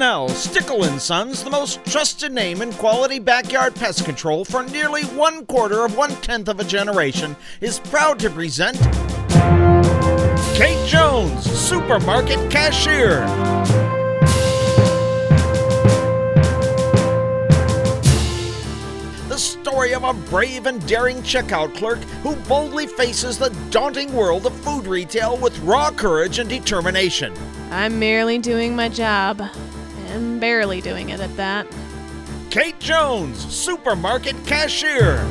now, Stickle & Sons, the most trusted name in quality backyard pest control for nearly 1/4 of a generation, is proud to present Kate Jones, Supermarket Cashier. The story of a brave and daring checkout clerk who boldly faces the daunting world of food retail with raw courage and determination. I'm merely doing my job, and barely doing it at that. Kate Jones, Supermarket Cashier.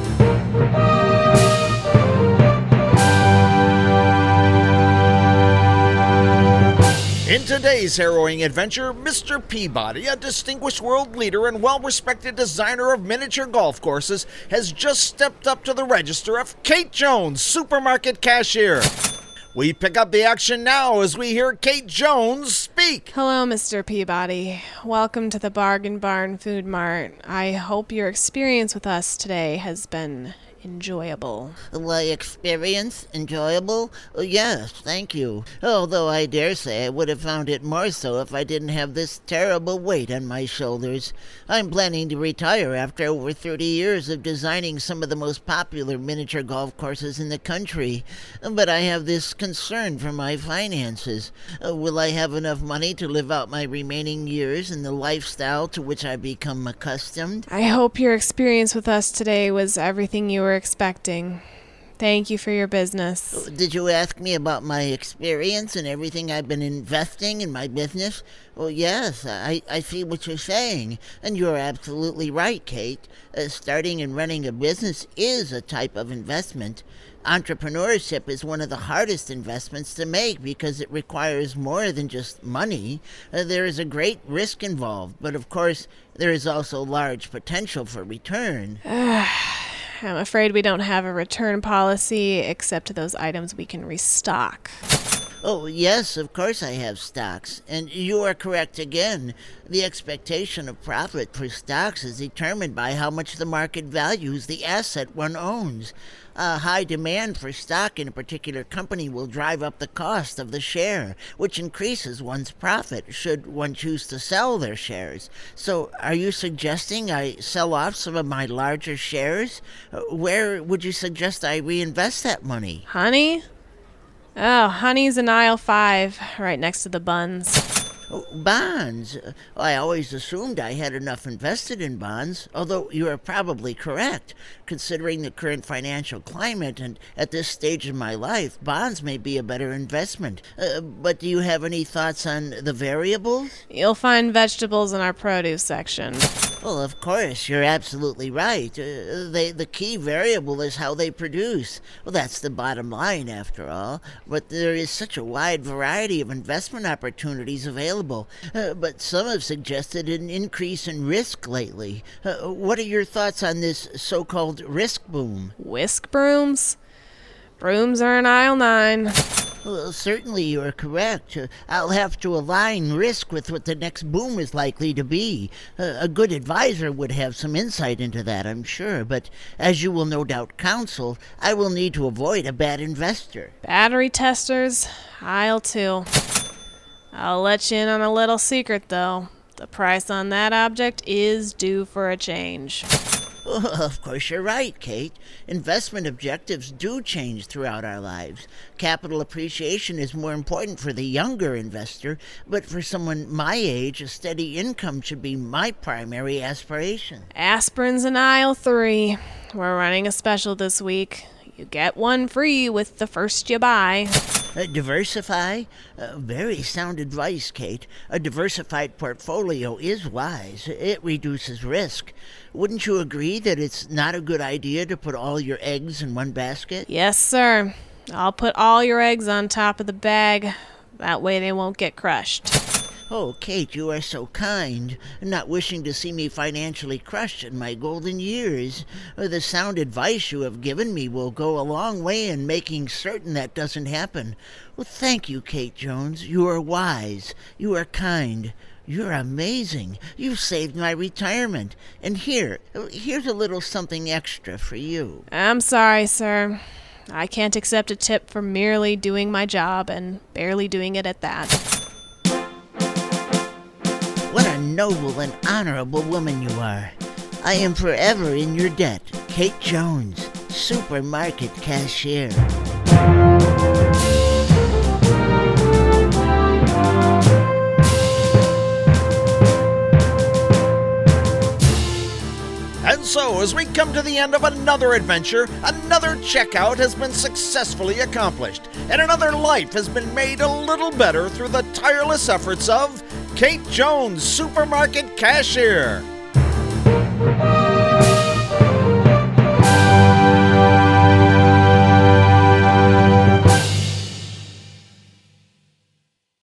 In today's harrowing adventure, Mr. Peabody, a distinguished world leader and well-respected designer of miniature golf courses, has just stepped up to the register of Kate Jones, Supermarket Cashier. We pick up the action now as we hear Kate Jones speak. Hello, Mr. Peabody. Welcome to the Bargain Barn Food Mart. I hope your experience with us today has been enjoyable. My experience enjoyable? Yes, thank you. Although I dare say I would have found it more so if I didn't have this terrible weight on my shoulders. I'm planning to retire after over 30 years of designing some of the most popular miniature golf courses in the country. But I have this concern for my finances. Will I have enough money to live out my remaining years in the lifestyle to which I've become accustomed? I hope your experience with us today was everything you were expecting. Thank you for your business. Did you ask me about my experience and everything I've been investing in my business? Well, yes, I see what you're saying, and you're absolutely right, Kate. Starting and running a business is a type of investment. Entrepreneurship is one of the hardest investments to make because it requires more than just money. There is a great risk involved, but of course, there is also large potential for return. I'm afraid we don't have a return policy except those items we can restock. Oh, yes, of course I have stocks. And you are correct again. The expectation of profit for stocks is determined by how much the market values the asset one owns. A high demand for stock in a particular company will drive up the cost of the share, which increases one's profit should one choose to sell their shares. So are you suggesting I sell off some of my larger shares? Where would you suggest I reinvest that money? Honey? Oh, honey's in aisle 5, right next to the buns. Oh, bonds? I always assumed I had enough invested in bonds, although you are probably correct. Considering the current financial climate and at this stage in my life, bonds may be a better investment. But do you have any thoughts on the variables? You'll find vegetables in our produce section. Well, of course, you're absolutely right. The key variable is how they produce. Well, that's the bottom line, after all. But there is such a wide variety of investment opportunities available. But some have suggested an increase in risk lately. What are your thoughts on this so-called risk boom? Whisk brooms? Brooms are in aisle 9. Well, certainly you are correct. I'll have to align risk with what the next boom is likely to be. A good advisor would have some insight into that, I'm sure. But as you will no doubt counsel, I will need to avoid a bad investor. Battery testers, aisle 2. I'll let you in on a little secret, though. The price on that object is due for a change. Well, of course you're right, Kate. Investment objectives do change throughout our lives. Capital appreciation is more important for the younger investor, but for someone my age, a steady income should be my primary aspiration. Aspirin's in aisle 3. We're running a special this week. You get one free with the first you buy. Diversify? Very sound advice, Kate. A diversified portfolio is wise. It reduces risk. Wouldn't you agree that it's not a good idea to put all your eggs in one basket? Yes, sir. I'll put all your eggs on top of the bag. That way they won't get crushed. Oh, Kate, you are so kind, not wishing to see me financially crushed in my golden years. The sound advice you have given me will go a long way in making certain that doesn't happen. Well, thank you, Kate Jones. You are wise. You are kind. You're amazing. You've saved my retirement. And here's a little something extra for you. I'm sorry, sir. I can't accept a tip for merely doing my job and barely doing it at that. What a noble and honorable woman you are. I am forever in your debt. Kate Jones, Supermarket Cashier. And so, as we come to the end of another adventure, another checkout has been successfully accomplished, and another life has been made a little better through the tireless efforts of Kate Jones, Supermarket Cashier.